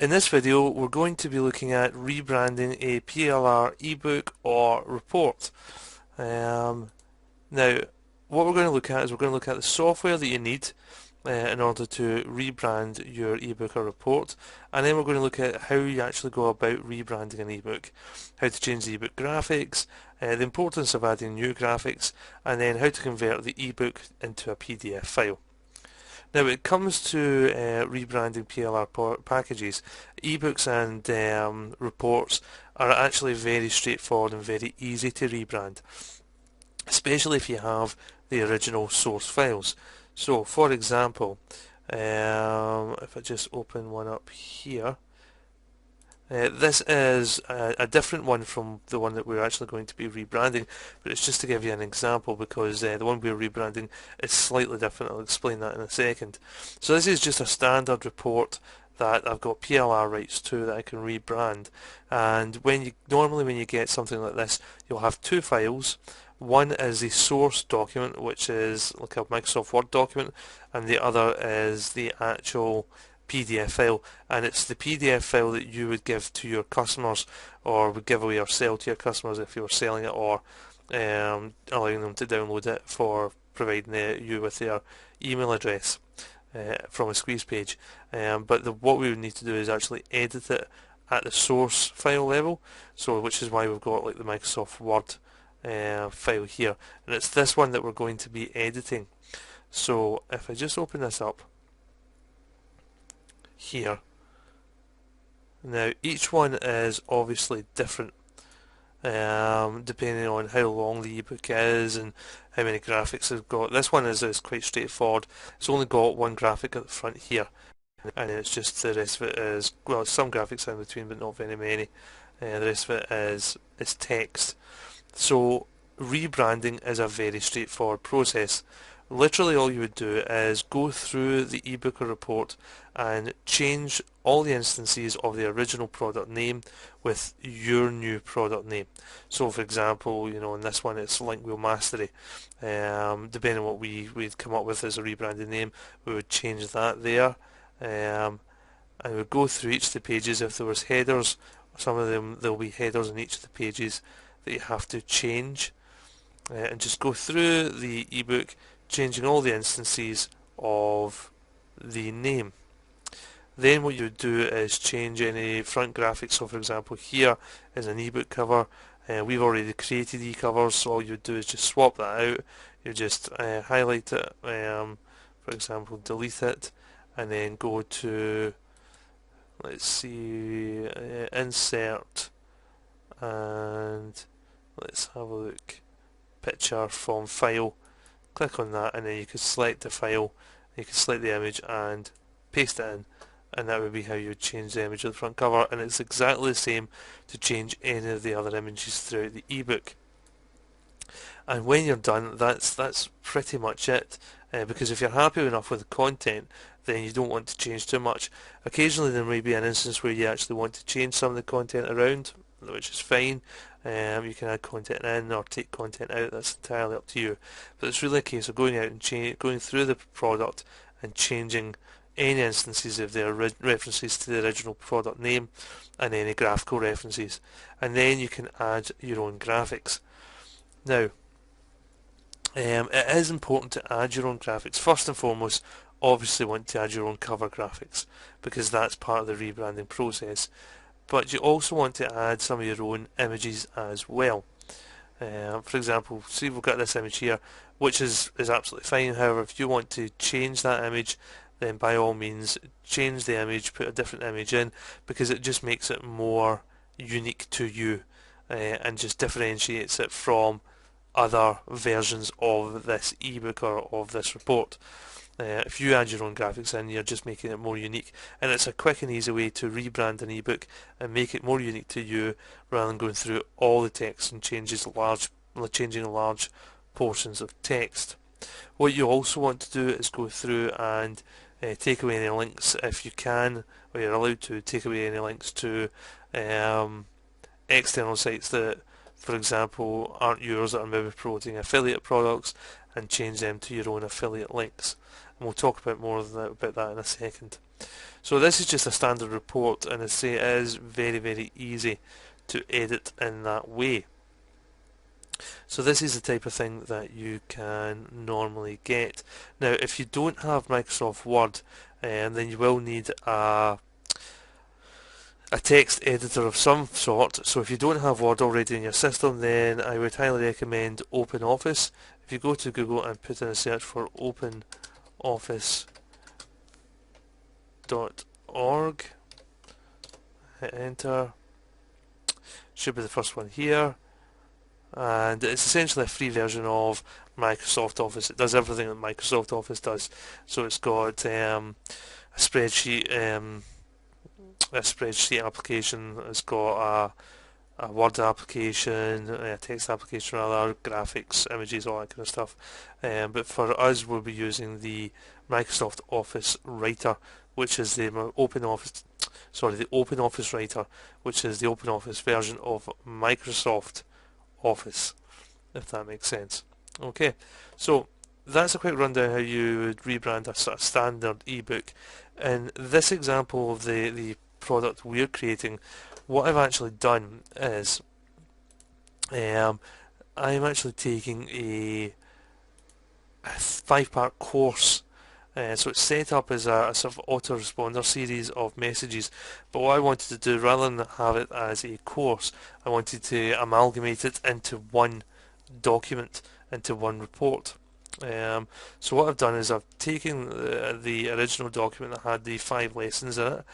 In this video, we're going to be looking at rebranding a PLR ebook or report. Now, what we're going to look at is we're going to look at the software that you need in order to rebrand your ebook or report, and then we're going to look at how you actually go about rebranding an ebook, how to change the ebook graphics, the importance of adding new graphics, and then how to convert the ebook into a PDF file. Now, when it comes to rebranding PLR packages, ebooks and reports are actually very straightforward and very easy to rebrand, especially if you have the original source files. So, for example, if I just open one up here, this is a different one from the one that we're actually going to be rebranding, but it's just to give you an example because the one we're rebranding is slightly different. I'll explain that in a second. So this is just a standard report that I've got PLR rights to that I can rebrand, and normally when you get something like this, you'll have two files. One is the source document, which is like a Microsoft Word document, and the other is the actual PDF file, and it's the PDF file that you would give to your customers, or would give away or sell to your customers if you were selling it, or allowing them to download it for providing you with their email address from a squeeze page. But what we would need to do is actually edit it at the source file level, so which is why we've got like the Microsoft Word file here, and it's this one that we're going to be editing. So if I just open this up here, now each one is obviously different depending on how long the ebook is and how many graphics it's got. This one is quite straightforward. It's only got one graphic at the front here, and it's just the rest of it is, well, some graphics in between, but not very many. The rest of it is text. So rebranding is a very straightforward process. Literally all you would do is go through the ebook or report and change all the instances of the original product name with your new product name. So for example, you know, in this one it's Link Wheel Mastery. Depending on what we'd come up with as a rebranded name, we would change that there. And we'd go through each of the pages. If there was headers, some of them, there'll be headers in each of the pages that you have to change. And just go through the ebook, changing all the instances of the name. Then what you would do is change any front graphics. So for example, here is an ebook cover. We've already created e-covers, so all you would do is just swap that out. You just highlight it, for example, delete it, and then go to, let's see, insert, and let's have a look, picture from file. Click on that, and then you can select the file, you can select the image and paste it in, and that would be how you would change the image of the front cover. And it's exactly the same to change any of the other images throughout the ebook. And when you're done, that's pretty much it, because if you're happy enough with the content, then you don't want to change too much. Occasionally there may be an instance where you actually want to change some of the content around, which is fine. You can add content in or take content out, that's entirely up to you. But it's really a case of going out and going through the product and changing any instances of the references to the original product name and any graphical references. And then you can add your own graphics. Now, it is important to add your own graphics. First and foremost, obviously want to add your own cover graphics, because that's part of the rebranding process. But you also want to add some of your own images as well. For example, see, we've got this image here, which is absolutely fine. However, if you want to change that image, then by all means change the image, put a different image in, because it just makes it more unique to you, and just differentiates it from other versions of this ebook or of this report. If you add your own graphics in, you're just making it more unique, and it's a quick and easy way to rebrand an ebook and make it more unique to you, rather than going through all the text and changing large portions of text. What you also want to do is go through and take away any links if you can, or you're allowed to take away any links to external sites that, for example, aren't yours, that are maybe promoting affiliate products, and change them to your own affiliate links. And we'll talk about more about that in a second. So this is just a standard report, and I say it is very easy to edit in that way. So this is the type of thing that you can normally get. Now, if you don't have Microsoft Word, then you will need a text editor of some sort. So if you don't have Word already in your system, then I would highly recommend OpenOffice. If you go to Google and put in a search for openoffice.org, hit enter, should be the first one here, and it's essentially a free version of Microsoft Office. It does everything that Microsoft Office does. So it's got a spreadsheet application. It's got a Word application, a text application, rather, graphics, images, all that kind of stuff. But for us, we'll be using the Microsoft Office Writer, which is the OpenOffice Writer, which is the OpenOffice version of Microsoft Office, if that makes sense. Okay, so that's a quick rundown how you would rebrand a sort of standard ebook. In this example of the product we're creating, what I've actually done is I'm actually taking a 5-part course. So it's set up as a sort of autoresponder series of messages, but what I wanted to do, rather than have it as a course, I wanted to amalgamate it into one document, into one report. So what I've done is I've taken the original document that had the 5 lessons in it,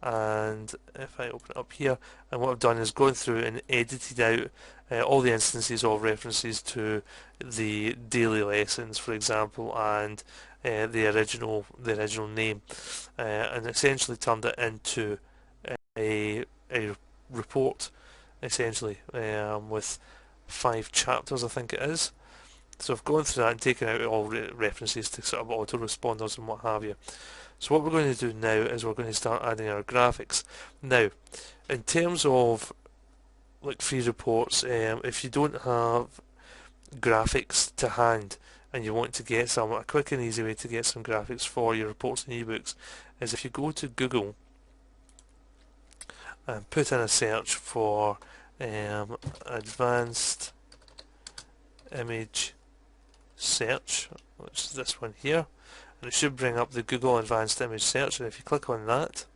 and if I open it up here, and what I've done is gone through and edited out all the instances of references to the daily lessons, for example, and the original name, and essentially turned it into a report, essentially, with 5 chapters, I think it is. So I've gone through that and taken out all references to sort of autoresponders and what have you. So what we're going to do now is we're going to start adding our graphics. Now, in terms of like free reports, if you don't have graphics to hand and you want to get some, a quick and easy way to get some graphics for your reports and ebooks is if you go to Google and put in a search for advanced image search, which is this one here, and it should bring up the Google Advanced Image Search, and if you click on that,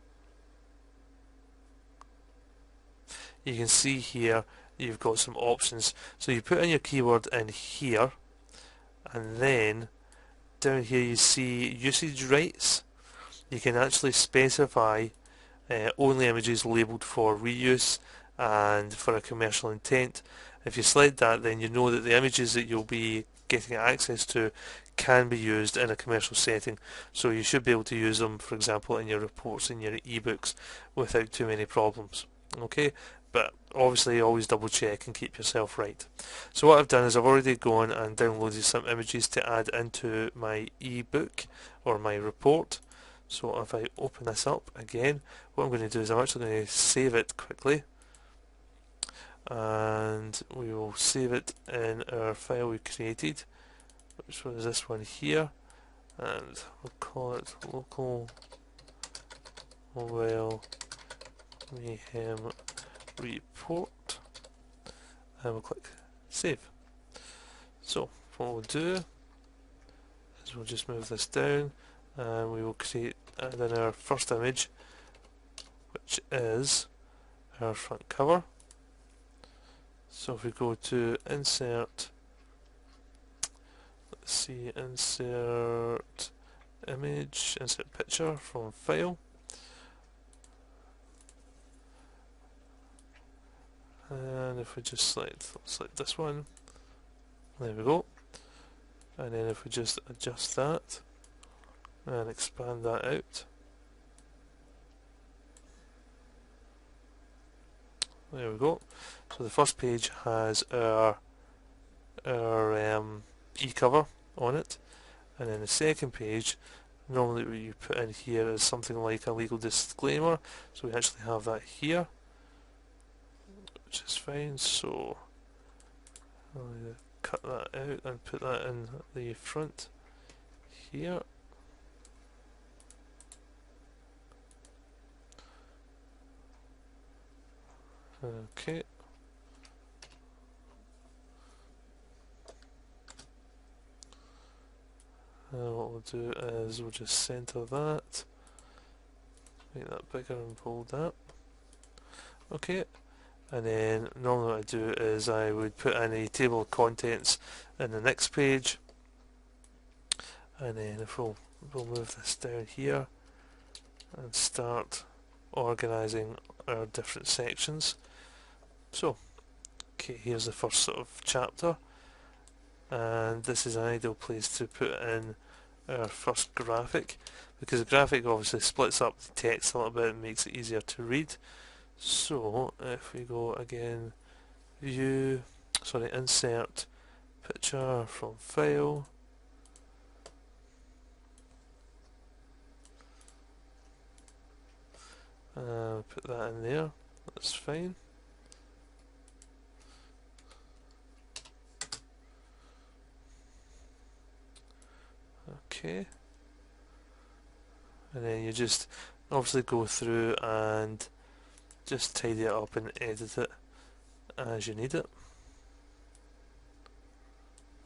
you can see here you've got some options. So you put in your keyword in here, and then down here you see usage rights. You can actually specify only images labelled for reuse and for a commercial intent. If you select that, then you know that the images that you'll be getting access to can be used in a commercial setting, so you should be able to use them, for example, in your reports and your ebooks without too many problems. Okay, but obviously always double check and keep yourself right. So what I've done is I've already gone and downloaded some images to add into my ebook or my report. So if I open this up again, what I'm going to do is I'm actually going to save it quickly, and we will save it in our file we created, which was this one here, and we'll call it local mobile mayhem report, and we'll click save. So what we'll do is we'll just move this down and we will add in our first image, which is our front cover. So if we go to insert, let's see, insert image, insert picture from file, and if we just select this one, there we go, and then if we just adjust that and expand that out, there we go. So the first page has our e-cover on it, and then the second page, normally what you put in here is something like a legal disclaimer, so we actually have that here, which is fine. So I'll cut that out and put that in the front here. Okay. What we'll do is we'll just center that, make that bigger and bold that. Okay, and then normally what I do is I would put in a table of contents in the next page, and then if we'll move this down here and start organising our different sections. So, okay, here's the first sort of chapter, and this is an ideal place to put in our first graphic, because the graphic obviously splits up the text a little bit and makes it easier to read. So if we go again, insert picture from file, put that in there, that's fine. Okay, and then you just obviously go through and just tidy it up and edit it as you need it.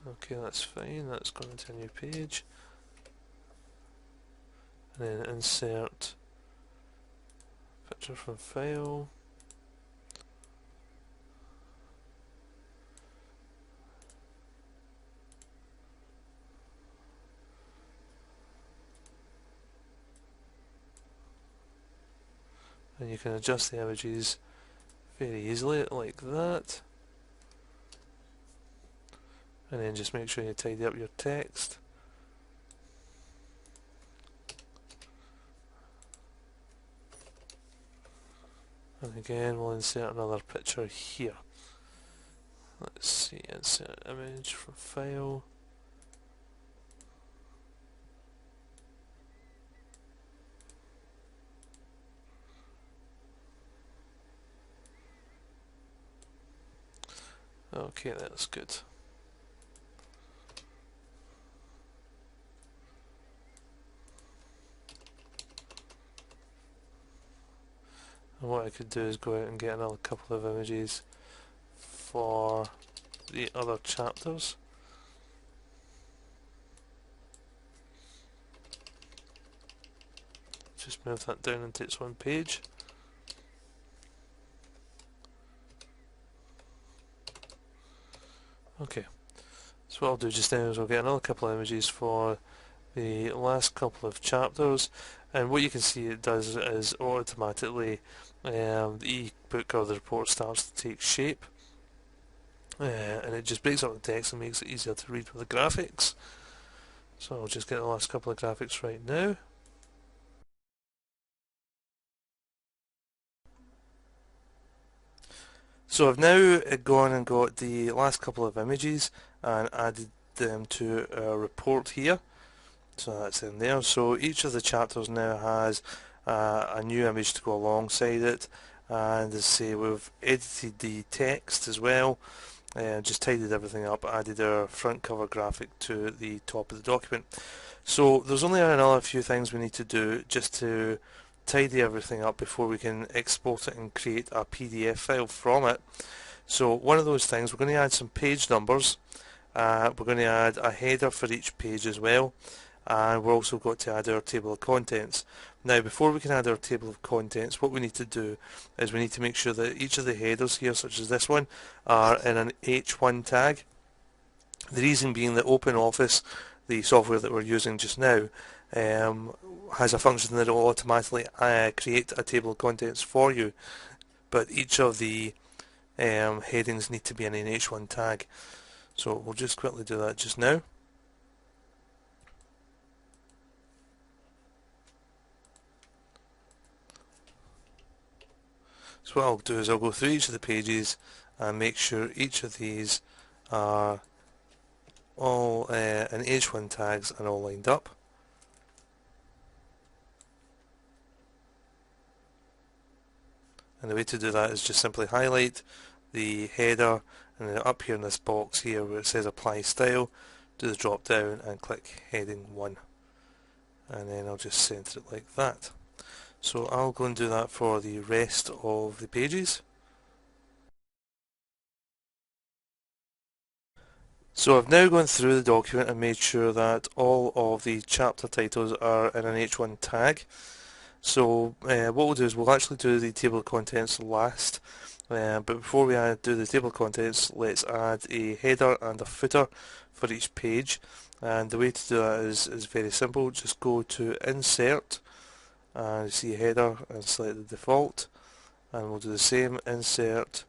Okay, that's fine, that's gone into a new page. And then insert picture from file. And you can adjust the images very easily like that. And then just make sure you tidy up your text. And again we'll insert another picture here. Let's see, insert image from file. Okay, that's good. And what I could do is go out and get another couple of images for the other chapters. Just move that down into its one page. Okay, so what I'll do just now is I'll get another couple of images for the last couple of chapters, and what you can see it does is automatically the e-book or the report starts to take shape, and it just breaks up the text and makes it easier to read with the graphics. So I'll just get the last couple of graphics right now. So I've now gone and got the last couple of images and added them to our report here. So that's in there. So each of the chapters now has a new image to go alongside it, and as I say, we've edited the text as well, just tidied everything up, added our front cover graphic to the top of the document. So there's only another few things we need to do just to tidy everything up before we can export it and create a PDF file from it. So one of those things, we're going to add some page numbers, we're going to add a header for each page as well, and we're also got to add our table of contents. Now before we can add our table of contents, what we need to do is we need to make sure that each of the headers here, such as this one, are in an H1 tag. The reason being that OpenOffice, the software that we're using just now, has a function that will automatically create a table of contents for you, but each of the headings need to be in an H1 tag. So we'll just quickly do that just now. So what I'll do is I'll go through each of the pages and make sure each of these are all in H1 tags and all lined up. And the way to do that is just simply highlight the header, and then up here in this box here where it says apply style, do the drop down and click heading 1, and then I'll just center it like that. So I'll go and do that for the rest of the pages. So I've now gone through the document and made sure that all of the chapter titles are in an H1 tag. So what we'll do is we'll actually do the table of contents last. But before we do the table of contents, let's add a header and a footer for each page. And the way to do that is very simple. Just go to Insert and see header and select the default. And we'll do the same, Insert,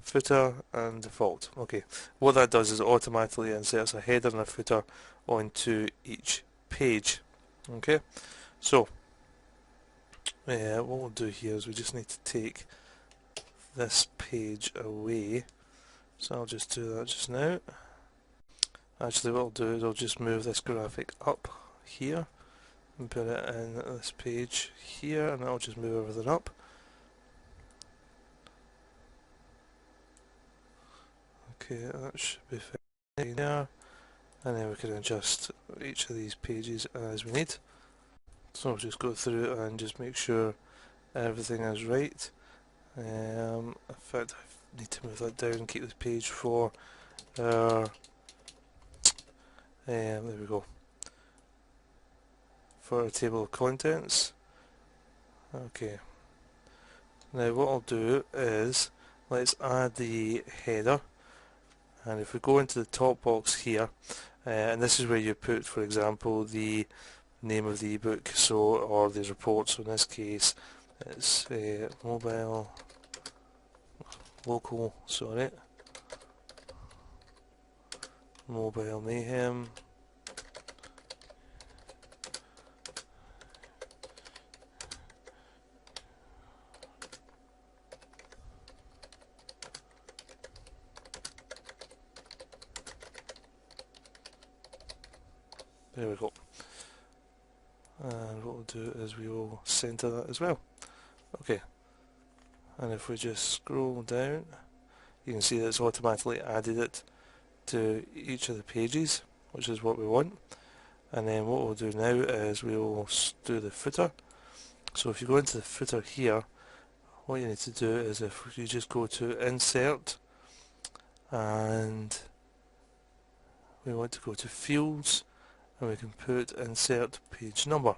footer and default. Okay, what that does is it automatically inserts a header and a footer onto each page. Okay, so what we'll do here is we just need to take this page away. So I'll just do that just now. Actually what I'll do is I'll just move this graphic up here and put it in this page here, and I'll just move everything up. Okay, that should be fine there, and then we can adjust each of these pages as we need. So I'll just go through and just make sure everything is right. In fact, I need to move that down and keep the page for our there we go, for our table of contents. Okay, now what I'll do is let's add the header, and if we go into the top box here, and this is where you put, for example, the name of the ebook, so, or the report. So in this case it's local mobile mayhem, there we go. And what we'll do is we will center that as well. Okay, and if we just scroll down, you can see that it's automatically added it to each of the pages, which is what we want. And then what we'll do now is we will do the footer. So if you go into the footer here, what you need to do is if you just go to Insert, and we want to go to Fields, and we can put Insert Page Number,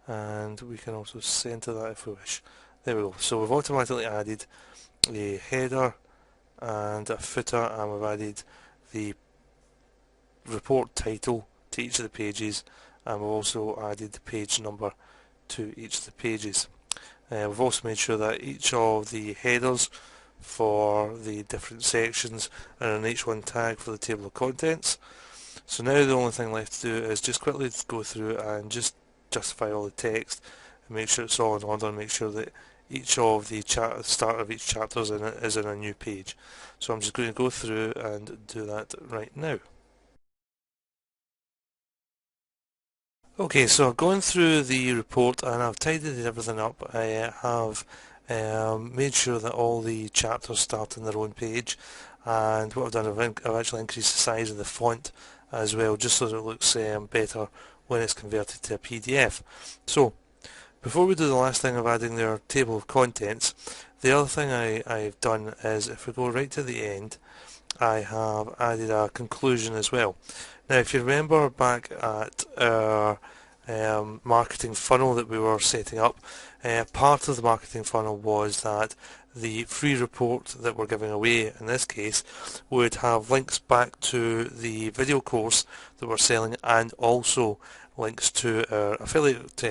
and we can also center that if we wish. There we go. So we've automatically added a header and a footer, and we've added the report title to each of the pages, and we've also added the page number to each of the pages. We've also made sure that each of the headers for the different sections are an H1 tag for the table of contents. So now the only thing left to do is just quickly go through and just justify all the text and make sure it's all in order, and make sure that each of the start of each chapter is in a new page. So I'm just going to go through and do that right now. Okay, so I've gone through the report and I've tidied everything up. I have made sure that all the chapters start on their own page, and what I've done, I've actually increased the size of the font as well, just so that it looks better when it's converted to a PDF. So before we do the last thing of adding their table of contents, the other thing I've done is, if we go right to the end, I have added a conclusion as well. Now if you remember back at our marketing funnel that we were setting up, part of the marketing funnel was that the free report that we're giving away in this case would have links back to the video course that we're selling, and also links to our affiliate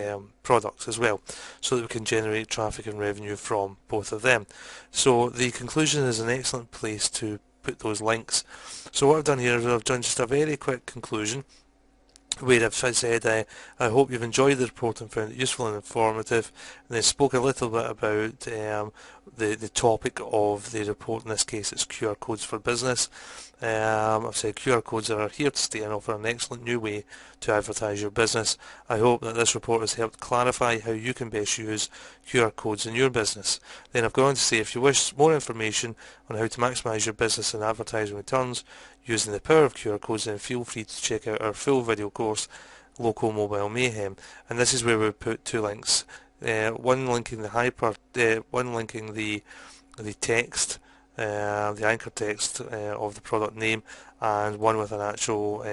products as well, so that we can generate traffic and revenue from both of them. So the conclusion is an excellent place to put those links. So what I've done here is I've done just a very quick conclusion where I've said I hope you've enjoyed the report and found it useful and informative, and then spoke a little bit about the topic of the report. In this case it's QR codes for business. I've said QR codes are here to stay and offer an excellent new way to advertise your business. I hope that this report has helped clarify how you can best use QR codes in your business. Then I've gone on to say, if you wish more information on how to maximise your business and advertising returns using the power of QR codes, then feel free to check out our full video course, Local Mobile Mayhem. And this is where we put two links, one linking the text the anchor text of the product name, and one with an actual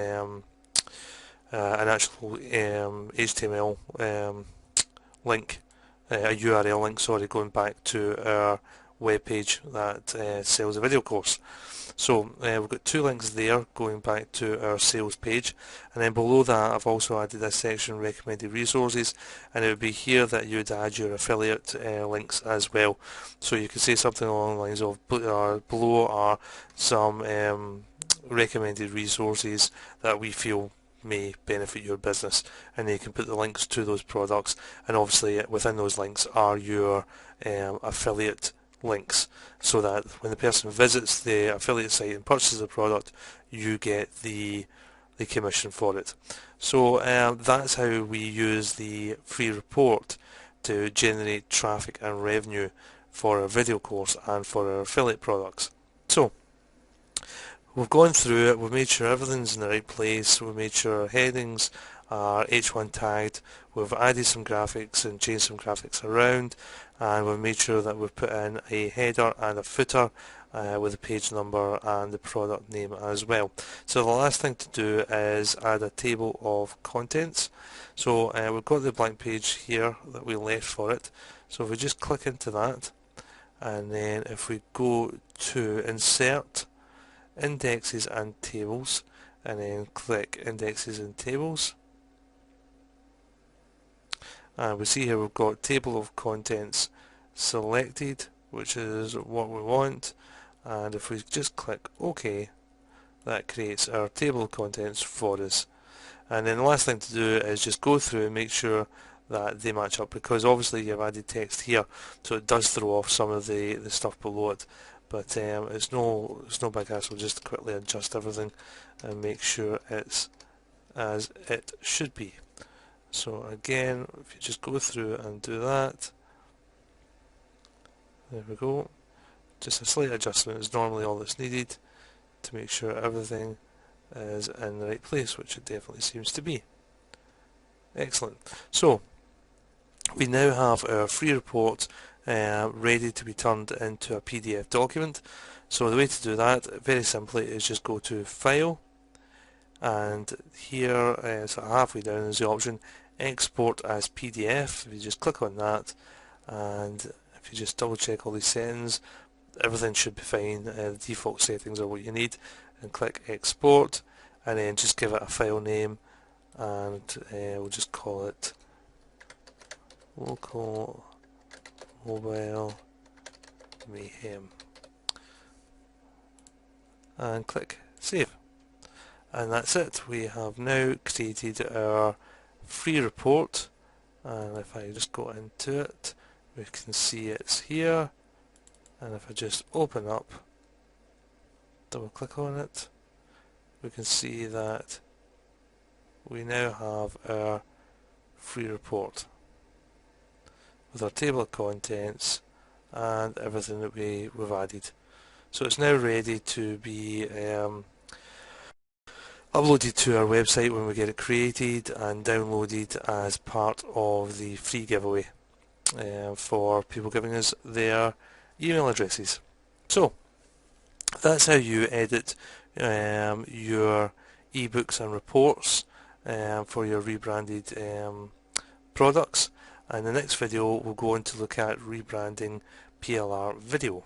HTML link, a URL link, sorry, going back to our web page that sells a video course. So we've got two links there going back to our sales page, and then below that I've also added a section recommended resources, and it would be here that you would add your affiliate links as well. So you could say something along the lines of below are some recommended resources that we feel may benefit your business, and you can put the links to those products, and obviously within those links are your affiliate links, so that when the person visits the affiliate site and purchases the product, you get the commission for it. So that's how we use the free report to generate traffic and revenue for our video course and for our affiliate products. So we've gone through it, we've made sure everything's in the right place, we've made sure our headings are H1 tagged, we've added some graphics and changed some graphics around, and we've made sure that we've put in a header and a footer with the page number and the product name as well. So the last thing to do is add a table of contents. So we've got the blank page here that we left for it. So if we just click into that, and then if we go to insert indexes and tables, and then click indexes and tables, and we see here we've got table of contents selected, which is what we want, and if we just click OK, that creates our table of contents for us. And then the last thing to do is just go through and make sure that they match up, because obviously you've added text here, so it does throw off some of the stuff below it, but it's no big hassle. Just quickly adjust everything and make sure it's as it should be. So again, if you just go through and do that, there we go. Just a slight adjustment is normally all that's needed to make sure everything is in the right place, which it definitely seems to be. Excellent. So we now have our free report ready to be turned into a PDF document. So the way to do that, very simply, is just go to File, and here, so halfway down, is the option Export as PDF. If you just click on that, and if you just double check all these settings, everything should be fine. The default settings are what you need, and click Export, and then just give it a file name, and we'll just call it Local Mobile Mayhem, and click Save. And that's it. We have now created our free report, and if I just go into it, we can see it's here, and if I just open up, double click on it, we can see that we now have our free report with our table of contents and everything that we've added. So it's now ready to be uploaded to our website when we get it created and downloaded as part of the free giveaway for people giving us their email addresses. So that's how you edit your ebooks and reports for your rebranded products. And the next video we'll go on to look at rebranding PLR video.